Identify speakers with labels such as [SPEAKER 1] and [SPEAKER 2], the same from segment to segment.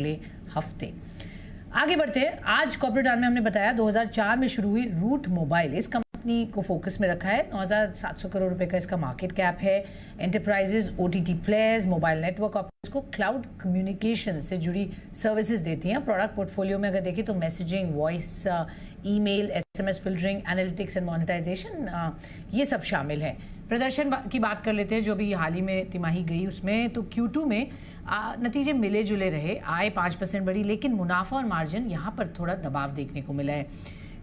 [SPEAKER 1] अगले हफ्ते। आगे बढ़ते हैं। आज कॉर्पोरेट आर्म में हमने बताया 2004 में शुरू हुई रूट मोबाइल, इस कंपनी को फोकस में रखा है। 9,700 करोड़ रुपए का इसका मार्केट कैप है। Enterprises, OTT players, mobile network operators को क्लाउड कम्युनिकेशन से जुड़ी सर्विसेज देती हैं। प्रोडक्ट पोर्टफोलियो में अगर देखें तो messaging, voice, email, SMS filtering, analytics and monetisation, ये सब शामिल है। प्रदर्शन की बात कर लेते हैं जो भी हाल ही में तिमाही गई उसमें, तो Q2 में नतीजे मिले जुले रहे। आय 5% बढ़ी, लेकिन मुनाफा और मार्जिन यहाँ पर थोड़ा दबाव देखने को मिला है।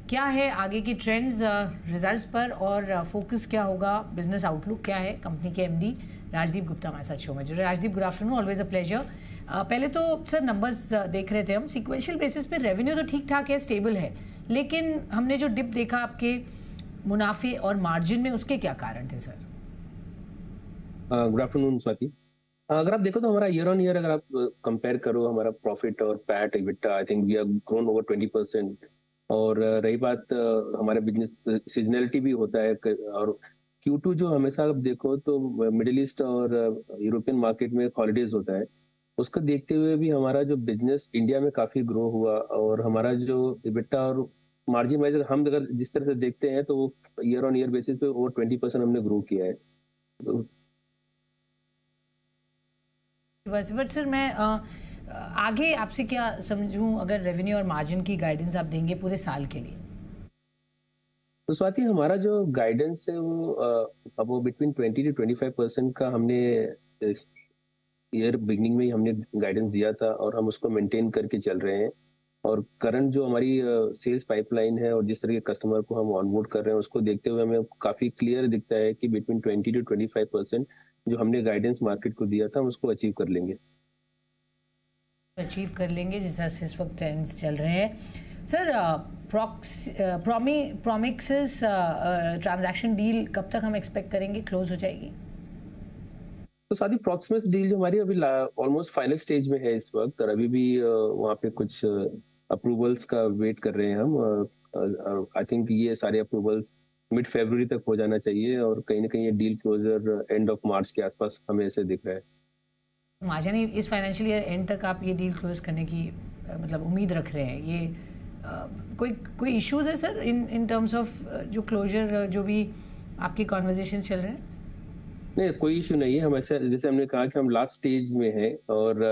[SPEAKER 1] क्या है आगे की ट्रेंड्स रिजल्ट्स पर, और फोकस क्या होगा, बिजनेस आउटलुक क्या है? कंपनी के एमडी राजदीप गुप्ता हमारे साथ शो में जुड़े। Rajdeep, good afternoon, always a pleasure. पहले तो सर नंबर्स देख रहे थे हम, सीक्वेंशियल बेसिस पे रेवेन्यू तो ठीक ठाक है, स्टेबल है, लेकिन हमने जो डिप देखा आपके मुनाफे और मार्जिन में, उसके क्या कारण थे सर?
[SPEAKER 2] Good afternoon Swati. अगर आप देखो तो हमारा ईयर ऑन ईयर अगर आप कंपेयर करो हमारा प्रॉफिट और PAT EBITDA, I think we have grown over 20%। और रही बात हमारे बिजनेस सीजनलिटी भी होता है, और Q2 जो हमेशा आप देखो तो मिडिल ईस्ट और यूरोपियन मार्केट में हॉलीडेज होता है, उसको देखते हुए भी हमारा जो बिजनेस इंडिया में काफी ग्रो हुआ। और हमारा जो एबिटा और मार्जिन वाइज हम अगर जिस तरह से देखते हैं तो ईयर ऑन ईयर बेसिस पे ओवर 20% हमने ग्रो किया है।
[SPEAKER 1] बस बट सर मैं आगे आपसे क्या समझूं, अगर रेवेन्यू और मार्जिन की गाइडेंस आप देंगे पूरे साल के लिए?
[SPEAKER 2] तो स्वाति, हमारा जो गाइडेंस है वो अब वो बिटवीन 20 to 25% का हमने ईयर बिगनिंग में ही हमने गाइडेंस दिया था, और हम उसको मेंटेन करके चल रहे हैं। और करंट जो हमारी सेल्स पाइपलाइन है और जिस तरह के कस्टमर को हम ऑनबोर्ड कर रहे हैं उसको देखते हुए हमें काफी क्लियर दिखता है कि बिटवीन 20 to 25% जो हमने गाइडेंस मार्केट को दिया था हम उसको अचीव कर लेंगे।
[SPEAKER 1] अचीव कर लेंगे जिस तरह से इस वक्त ट्रेंड्स चल रहे हैं। सर प्रोमिक्सिस ट्रांजैक्शन डील कब तक हम एक्सपेक्ट करेंगे क्लोज हो जाएगी?
[SPEAKER 2] तो सादी प्रॉक्सिमिस डील जो हमारी अभी ऑलमोस्ट फाइनल स्टेज में है इस वक्त, और अभी भी वहाँ पे कुछ अप्रूवल्स का वेट कर रहे हैं हम। आई थिंक ये सारे अप्रूवल्स मिड फरवरी तक हो जाना चाहिए, और कहीं ना कहीं ये deal closer end of March के आसपास हमें ऐसे दिख रहा है।
[SPEAKER 1] यानी इस फाइनेंशियल ईयर एंड तक आप ये डील क्लोज करने की मतलब उम्मीद रख रहे हैं? ये कोई इश्यूज है सर इन टर्म्स ऑफ जो क्लोजर, जो भी आपकी कॉन्वर्जेशन चल रहे हैं?
[SPEAKER 2] नहीं, कोई इशू नहीं है। हम ऐसे जैसे हमने कहा कि हम लास्ट स्टेज में हैं, और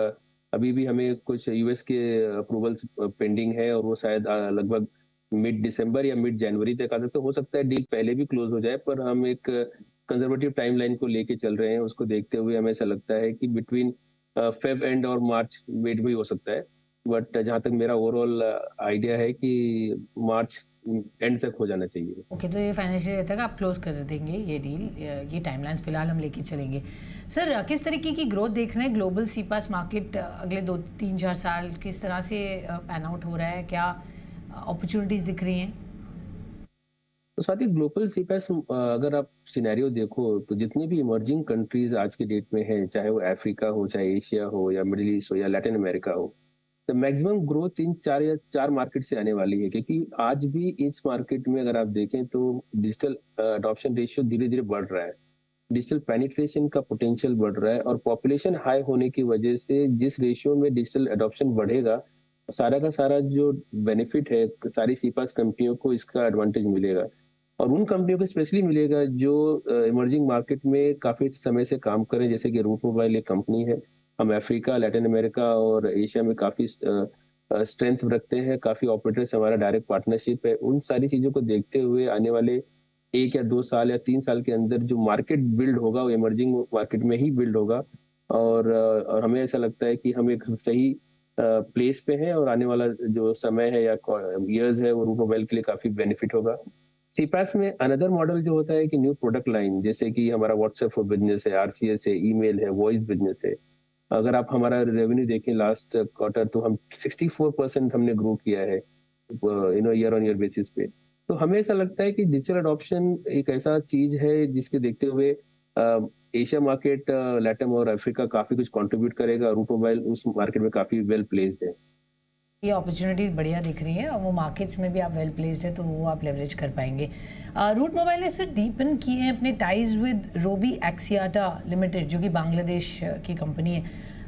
[SPEAKER 2] अभी भी हमें कुछ यूएस के अप्रूवल्स पेंडिंग है, और वो शायद लगभग मिड दिसंबर या मिड जनवरी तक आ सकते। हो सकता है डील पहले भी क्लोज हो जाए, पर हम एक कंजर्वेटिव टाइमलाइन को लेके चल रहे हैं। उसको देखते हुए हमें ऐसा लगता है कि बिटवीन फेब एंड और मार्च वेट भी हो सकता है, बट जहां तक मेरा ओवरऑल आइडिया है कि मार्च एंड तक हो जाना चाहिए।
[SPEAKER 1] ओके, तो ये फाइनेंशियल ईयर तक आप क्लोज कर देंगे ये डील, ये टाइमलाइंस फिलहाल हम लेके चलेंगे। सर किस तरीके की ग्रोथ देख रहे हैं ग्लोबल सीपास मार्केट अगले 2-3-4 साल? किस तरह से पैन आउट हो रहा है? क्या अपॉर्चुनिटीज दिख रही हैं?
[SPEAKER 2] तो स्वाति, ग्लोबल सीपैस अगर आप सिनेरियो देखो तो जितनी भी इमर्जिंग कंट्रीज आज के डेट में हैं, चाहे वो अफ्रीका हो, चाहे एशिया हो, या मिडिल ईस्ट हो, या लैटिन अमेरिका हो, तो मैक्सिमम ग्रोथ इन चार मार्केट से आने वाली है। क्योंकि आज भी इस मार्केट में अगर आप देखें तो डिजिटल अडॉप्शन रेशियो धीरे धीरे बढ़ रहा है, डिजिटल पेनिट्रेशन का पोटेंशियल बढ़ रहा है, और पॉपुलेशन हाई होने की वजह से जिस रेशियो में डिजिटल अडॉप्शन बढ़ेगा, सारा का सारा जो बेनिफिट है सारी सीपास कंपनियों को इसका एडवांटेज मिलेगा। और उन कंपनियों को स्पेशली मिलेगा जो इमर्जिंग मार्केट में काफी समय से काम करें, जैसे कि रूट मोबाइल एक कंपनी है। हम अफ्रीका, लैटिन अमेरिका और एशिया में काफी स्ट्रेंथ रखते हैं, काफी ऑपरेटर्स हमारा डायरेक्ट पार्टनरशिप है। उन सारी चीजों को देखते हुए आने वाले 1 या 2 साल या 3 साल के अंदर जो मार्केट बिल्ड होगा वो इमर्जिंग मार्केट में ही बिल्ड होगा। और हमें ऐसा लगता है कि हम एक सही प्लेस पे हैं, और आने वाला जो समय है या ईयर्स है वो रूट मोबाइल के लिए काफी बेनिफिट होगा। सीपैस में अनदर मॉडल जो होता है कि न्यू प्रोडक्ट लाइन, जैसे कि हमारा व्हाट्सएप फॉर बिजनेस है, आरसीएस है, ईमेल है, वॉइस बिजनेस है। अगर आप हमारा रेवेन्यू देखें लास्ट क्वार्टर, तो हम 64% हमने ग्रो किया है ईयर ऑन ईयर बेसिस पे। तो हमें ऐसा लगता है कि डिजिटल अडॉप्शन एक ऐसा चीज है जिसके देखते हुए एशिया मार्केट, लैटम और अफ्रीका काफी कुछ कंट्रीब्यूट करेगा। रूट मोबाइल उस मार्केट में काफी वेल प्लेस्ड है।
[SPEAKER 1] ये अपॉर्चुनिटीज बढ़िया दिख रही है, और वो मार्केट्स में भी आप वेल प्लेस्ड है, तो वो आप लेवरेज कर पाएंगे। रूट मोबाइल ने सर डीपन किए हैं अपने टाइज विद रोबी एक्सियाटा लिमिटेड, जो कि बांग्लादेश की कंपनी है।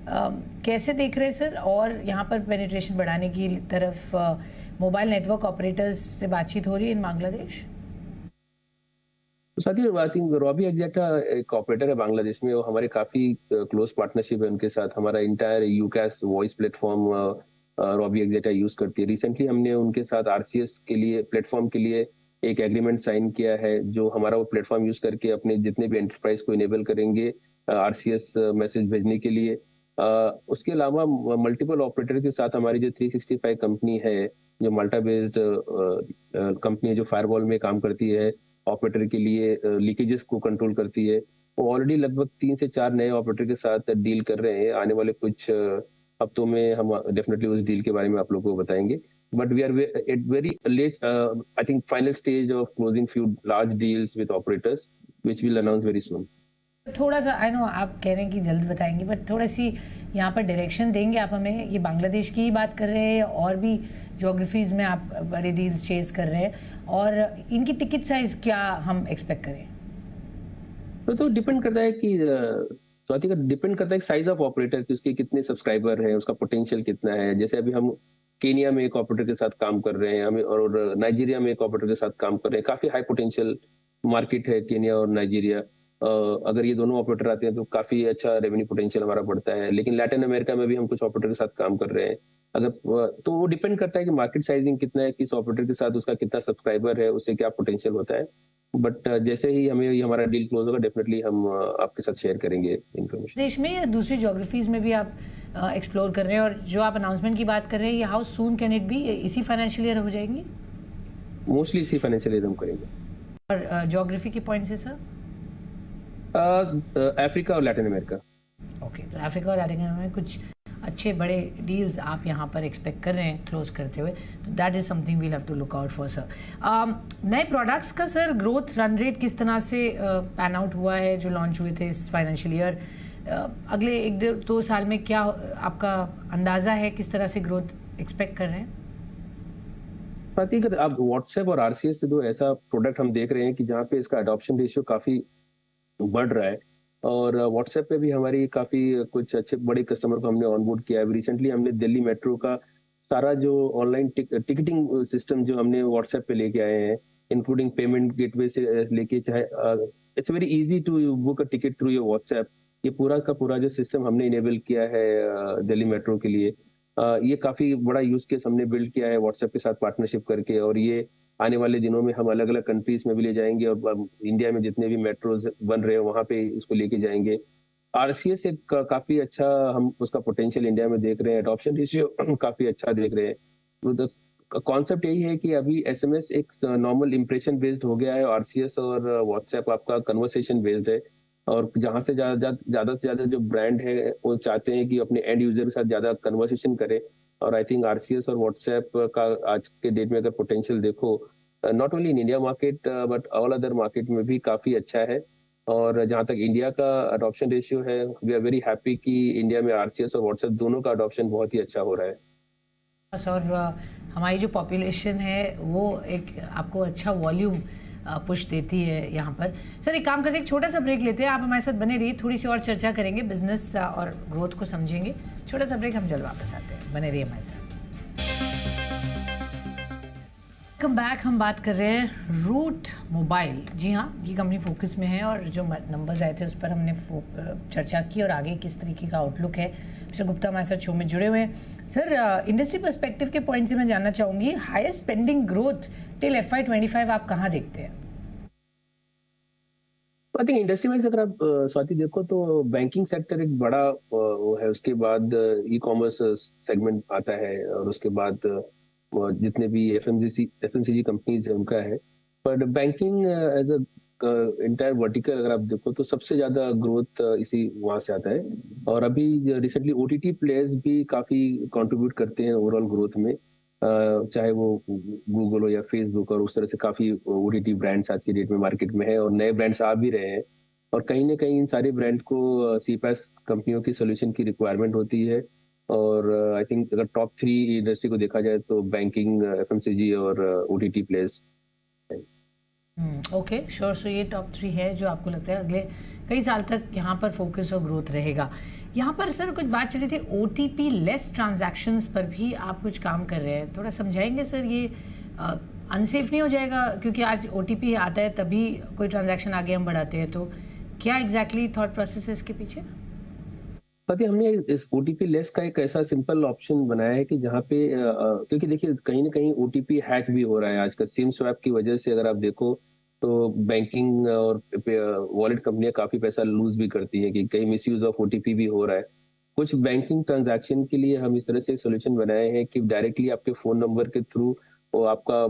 [SPEAKER 1] कैसे देख रहे हैं सर, और यहाँ पर पेनिट्रेशन बढ़ाने की तरफ मोबाइल नेटवर्क ऑपरेटर्स से बातचीत हो रही है इन बांग्लादेश?
[SPEAKER 2] तो साथ ही आई थिंक रॉबी एग्जैक्टा एक ऑपरेटर है बांग्लादेश में, वो हमारे काफी क्लोज पार्टनरशिप है उनके साथ। हमारा entire UCaaS voice platform Robi Axiata use करती है। रिसेंटली हमने उनके साथ आरसीएस के लिए प्लेटफॉर्म के लिए एक एग्रीमेंट साइन किया है, जो हमारा वो प्लेटफॉर्म यूज करके अपने जितने भी एंटरप्राइज को इनेबल करेंगे आरसीएस मैसेज भेजने के लिए। उसके अलावा मल्टीपल ऑपरेटर के साथ हमारी जो 365 कंपनी है, जो माल्टा बेस्ड कंपनी है, जो फायरवॉल में काम करती है, ऑपरेटर के लिए लीकेजेस को कंट्रोल करती है, वो ऑलरेडी लगभग 3 से 4 नए ऑपरेटर के साथ डील कर रहे हैं। आने वाले कुछ हफ्तों में हम डेफिनेटली उस डील के बारे में आप लोगों को बताएंगे। But we are at very late, I think final stage of closing few large deals with operators which will announce very soon.
[SPEAKER 1] थोड़ा सा, आई नो आप कह रहे हैं कि जल्द बताएंगे, बट थोड़ा सी यहाँ पर डायरेक्शन देंगे आप हमें? ये बांग्लादेश की ही बात कर रहे हैं और भी ज्योग्राफीज में आप बड़े डील्स चेज कर रहे हैं, और इनकी टिकट साइज क्या हम एक्सपेक्ट करें?
[SPEAKER 2] तो डिपेंड करता है कि स्वाति का डिपेंड करता है साइज ऑफ ऑपरेटर कि उसके कितने सब्सक्राइबर हैं, उसका पोटेंशियल कितना है। जैसे अभी हम केनिया में एक ऑपरेटर के साथ काम कर रहे हैं, हमें और नाइजीरिया में एक ऑपरेटर के साथ काम कर रहे हैं। काफी हाई पोटेंशियल मार्केट है केनिया और नाइजीरिया। अगर ये दोनों ऑपरेटर आते हैं तो काफी अच्छा रेवेन्यू पोटेंशियल हमारा बढ़ता है। लेकिन लैटिन अमेरिका में भी हम कुछ ऑपरेटर के साथ काम कर रहे हैं। अगर तो वो डिपेंड करता है कि मार्केट साइजिंग कितना है, किस ऑपरेटर के साथ उसका कितना सब्सक्राइबर है, उससे क्या पोटेंशियल होता है। बट जैसे ही हमें ये हमारा डील क्लोज होगा, डेफिनेटली हम आपके साथ शेयर करेंगे इन्फॉर्मेशन।
[SPEAKER 1] देश में या दूसरी ज्योग्राफीज में भी आप एक्सप्लोर कर रहे हैं, और जो आप अनाउंसमेंट की बात कर रहे हैं, ये how soon can it be? इसी फाइनेंशियल ईयर हो जाएंगी?
[SPEAKER 2] मोस्टली इसी फाइनेंशियल ईयर हम करेंगे।
[SPEAKER 1] और ज्योग्राफी के पॉइंट से सर?
[SPEAKER 2] अफ्रीका और लैटिन अमेरिका।
[SPEAKER 1] ओके, तो अफ्रीका और लैटिन अमेरिका में कुछ अच्छे बड़े डील्स आप यहाँ पर एक्सपेक्ट कर रहे हैं क्लोज करते हुए, तो that is something we'll have to look out for sir. नए प्रोडक्ट्स का सर ग्रोथ रन रेट किस तरह से पैन आउट हुआ है जो लॉन्च हुए थे इस फाइनेंशियल ईयर? अगले 1-2 साल में क्या आपका अंदाजा है, किस तरह से ग्रोथ एक्सपेक्ट कर रहे हैं?
[SPEAKER 2] अगर आप व्हाट्सएप और आरसीएस से दो ऐसा प्रोडक्ट हम देख रहे हैं कि जहाँ पे इसका अडॉप्शन रेशियो काफी बढ़ रहा है। और व्हाट्सएप पे भी हमारी काफी कुछ अच्छे बड़े कस्टमर को हमने ऑनबोर्ड किया है। रिसेंटली हमने दिल्ली मेट्रो का सारा जो ऑनलाइन टिकटिंग सिस्टम जो हमने व्हाट्सएप पे लेके आए हैं, इंक्लूडिंग पेमेंट गेटवे से लेके, चाहे it's very easy to book a ticket through your WhatsApp. ये पूरा का पूरा जो सिस्टम हमने इनेबल किया है दिल्ली मेट्रो के लिए, ये काफी बड़ा यूज केस हमने बिल्ड किया है व्हाट्सएप के साथ पार्टनरशिप करके। और ये आने वाले दिनों में हम अलग अलग कंट्रीज में भी ले जाएंगे, और इंडिया में जितने भी मेट्रोज बन रहे हैं वहां पे इसको लेके जाएंगे। आरसीएस एक काफी अच्छा हम उसका पोटेंशियल इंडिया में देख रहे हैं, अडॉप्शन रेशियो काफी अच्छा देख रहे हैं। तो कॉन्सेप्ट यही है कि अभी एसएमएस एक नॉर्मल इंप्रेशन बेस्ड हो गया है, आरसीएस और व्हाट्सएप आपका कन्वर्सेशन बेस्ड है। और जहां से ज्यादा से ज्यादा जो ब्रांड है वो चाहते हैं कि अपने एंड यूजर के साथ ज्यादा कन्वर्सेशन करें। और आई थिंक आरसीएस और व्हाट्सएप का आज के डेट में अगर पोटेंशियल देखो, not only in India market but all other market में भी काफी अच्छा है। और जहां तक इंडिया का अडॉप्शन रेशियो है, वी आर वेरी हैप्पी कि इंडिया में आरसीएस और व्हाट्सएप दोनों का अडॉप्शन बहुत ही अच्छा हो रहा है।
[SPEAKER 1] और हमारी जो पॉपुलेशन है वो एक आपको अच्छा वॉल्यूम पुश देती है यहाँ पर। सर एक काम करते हैं, एक छोटा सा ब्रेक लेते हैं, आप हमारे साथ बने रहिए, थोड़ी सी और चर्चा करेंगे, बिजनेस और ग्रोथ को समझेंगे। छोटा सा ब्रेक, हम जल्द वापस आते हैं, बने रहिए हमारे साथ। Welcome back. हम बात कर रहे हैं रूट मोबाइल। जी हाँ, ये कंपनी फोकस में है, और जो नंबर्स आए थे उस पर हमने चर्चा की, और आगे किस तरीके का आउटलुक है। मिस्टर गुप्ता हमारे साथ शो में जुड़े हुए हैं। सर इंडस्ट्री पर्सपेक्टिव के पॉइंट से मैं जानना चाहूँगी, higher spending growth till FY25 आप कहाँ देखते हैं?
[SPEAKER 2] आई थिंक इंडस्ट्री में अगर आप स्वाति देखो तो बैंकिंग सेक्टर एक बड़ा वो है, उसके बाद ई कॉमर्स सेगमेंट आता है, और उसके बाद जितने भी एफएमसीजी कंपनीज है उनका है। पर banking as a entire vertical अगर आप देखो तो सबसे ज्यादा ग्रोथ इसी वहां से आता है। और अभी रिसेंटली ओटीटी प्लेयर्स भी काफी कंट्रीब्यूट करते हैं ओवरऑल ग्रोथ में, चाहे वो गूगल हो या फेसबुक। और उस तरह से काफी ओटीटी ब्रांड्स आज की डेट में मार्केट में है, और नए ब्रांड्स आ भी रहे हैं। और कहीं ना कहीं इन सारे ब्रांड को सीपैस कंपनियों की सोल्यूशन की रिक्वायरमेंट होती है। और आई थिंक अगर टॉप 3 इंडस्ट्री को देखा जाए तो बैंकिंग, एफएमसीजी और OTT players.
[SPEAKER 1] Okay, sure. So ये टॉप 3 है जो आपको लगता है अगले कई साल तक यहाँ पर फोकस और ग्रोथ रहेगा। यहाँ पर सर कुछ बात चली थी OTP लेस ट्रांजैक्शंस पर भी आप कुछ काम कर रहे हैं, थोड़ा समझाएंगे सर? ये अनसेफ नहीं हो जाएगा? क्योंकि आज OTP आता है तभी कोई ट्रांजैक्शन आगे हम बढ़ाते हैं, तो क्या एग्जैक्टली थॉट प्रोसेस है इसके पीछे?
[SPEAKER 2] साथ ही हमने इस ओटीपी लेस का एक ऐसा सिंपल ऑप्शन बनाया है कि जहाँ पे क्योंकि देखिए कहीं ना कहीं ओटीपी हैक भी हो रहा है आजकल सिम स्वैप की वजह से। अगर आप देखो तो बैंकिंग और वॉलेट कंपनियां काफी पैसा लूज भी करती हैं कि कहीं मिसयूज ऑफ ओटीपी भी हो रहा है। कुछ बैंकिंग ट्रांजैक्शन के लिए हम इस तरह से एक सोल्यूशन बनाए हैं कि डायरेक्टली आपके फोन नंबर के थ्रू वो आपका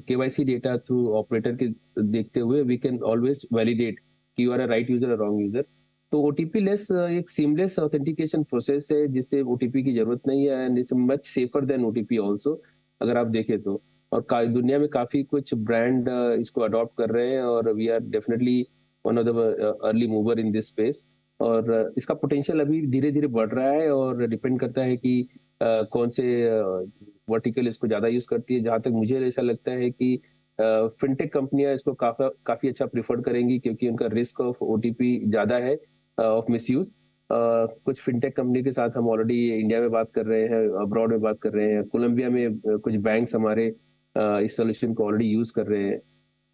[SPEAKER 2] केवाईसी डेटा थ्रू ऑपरेटर के देखते हुए वी कैन ऑलवेज वैलिडेट कि you are a right user और रॉन्ग यूजर। तो ओटीपी लेस एक सीमलेस ऑथेंटिकेशन प्रोसेस है जिससे ओटीपी की जरूरत नहीं है and it's much safer than OTP also अगर आप देखें तो। और दुनिया में काफी कुछ ब्रांड इसको अडॉप्ट कर रहे हैं और we are definitely one of the early mover in this space. और इसका पोटेंशियल अभी धीरे धीरे बढ़ रहा है और डिपेंड करता है कि कौन से वर्टिकल इसको ज्यादा यूज करती है। जहां तक मुझे ऐसा लगता है कि फिनटेक कंपनियां इसको काफी अच्छा प्रिफर करेंगी क्योंकि उनका रिस्क ऑफ ओटीपी ज्यादा है ऑफ मिसयूज। कुछ फिनटेक कंपनी के साथ हम ऑलरेडी इंडिया में बात कर रहे हैं, अब्रॉड में बात कर रहे हैं, कोलंबिया में कुछ बैंक्स हमारे इस सोल्यूशन को ऑलरेडी यूज कर रहे हैं।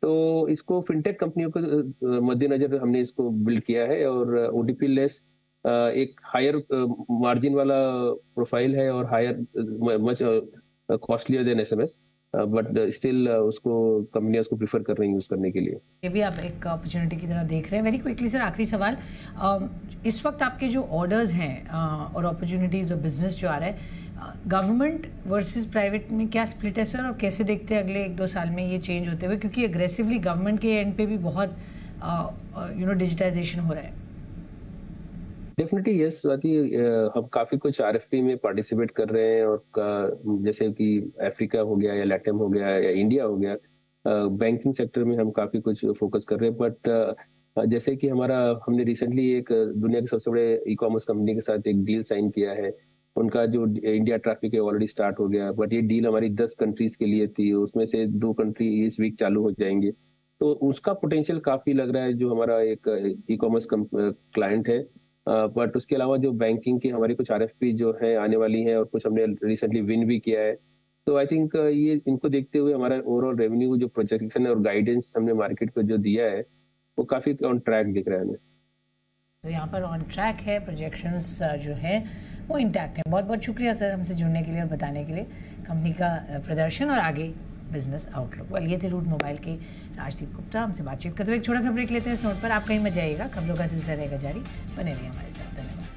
[SPEAKER 2] तो इसको फिनटेक कंपनियों के मद्देनजर हमने इसको बिल्ड किया है और ओटीपी लेस एक हायर मार्जिन वाला प्रोफाइल है और higher much costlier than SMS, but still उसको कंपनियां उसको प्रिफर कर रही हैं यूज करने के लिए।
[SPEAKER 1] ये भी आप एक अपॉर्चुनिटी की तरह देख रहे हैं। वेरी क्विकली सर, आखिरी सवाल, इस वक्त आपके जो ऑर्डर्स हैं और अपॉर्चुनिटीज और बिजनेस जो आ रहा है, गवर्नमेंट वर्सेस प्राइवेट में क्या स्प्लिट है सर, और कैसे देखते हैं अगले 1-2 साल में ये चेंज होते हुए? क्योंकि एग्रेसिवली गवर्नमेंट के एंड पे भी बहुत डिजिटाइजेशन हो रहा है।
[SPEAKER 2] डेफिनेटली यस स्वाति, हम काफी कुछ आरएफपी में पार्टिसिपेट कर रहे हैं और जैसे कि अफ्रीका हो गया या लैटम हो गया या इंडिया हो गया, बैंकिंग सेक्टर में हम काफी कुछ फोकस कर रहे हैं। बट जैसे कि हमने रिसेंटली एक दुनिया के सबसे बड़े ई कॉमर्स कंपनी के साथ एक डील साइन किया है। उनका जो इंडिया ट्रैफिक है ऑलरेडी स्टार्ट हो गया, बट ये डील हमारी 10 कंट्रीज के लिए थी, उसमें से 2 कंट्री इस वीक चालू हो जाएंगे। तो उसका पोटेंशियल काफी लग रहा है जो हमारा एक ई कॉमर्स क्लाइंट है। बट उसके अलावा जो बैंकिंग की हमारी कुछ आरएफपी जो है आने वाली है और कुछ हमने रिसेंटली विन भी किया है। तो आई थिंक ये इनको देखते हुए हमारा ओवरऑल रेवेन्यू जो प्रोजेक्शन है और गाइडेंस हमने मार्केट को जो दिया है वो काफी ऑन ट्रैक दिख रहा है हमें।
[SPEAKER 1] तो यहाँ पर ऑन ट्रैक है, प्रोजेक्शंस जो है वो इंटैक्ट है। बहुत बहुत शुक्रिया सर हमसे जुड़ने के लिए और बताने के लिए कंपनी का प्रदर्शन और आगे बिजनेस आउटलुक। वेल, ये थे रूट मोबाइल के राजदीप गुप्ता हमसे बातचीत करते हुए। एक छोटा सा ब्रेक लेते हैं इस नोट पर। आप कहीं मत जाइएगा, खबरों का सिलसिला रहेगा जारी, बने रहिए हमारे साथ। धन्यवाद।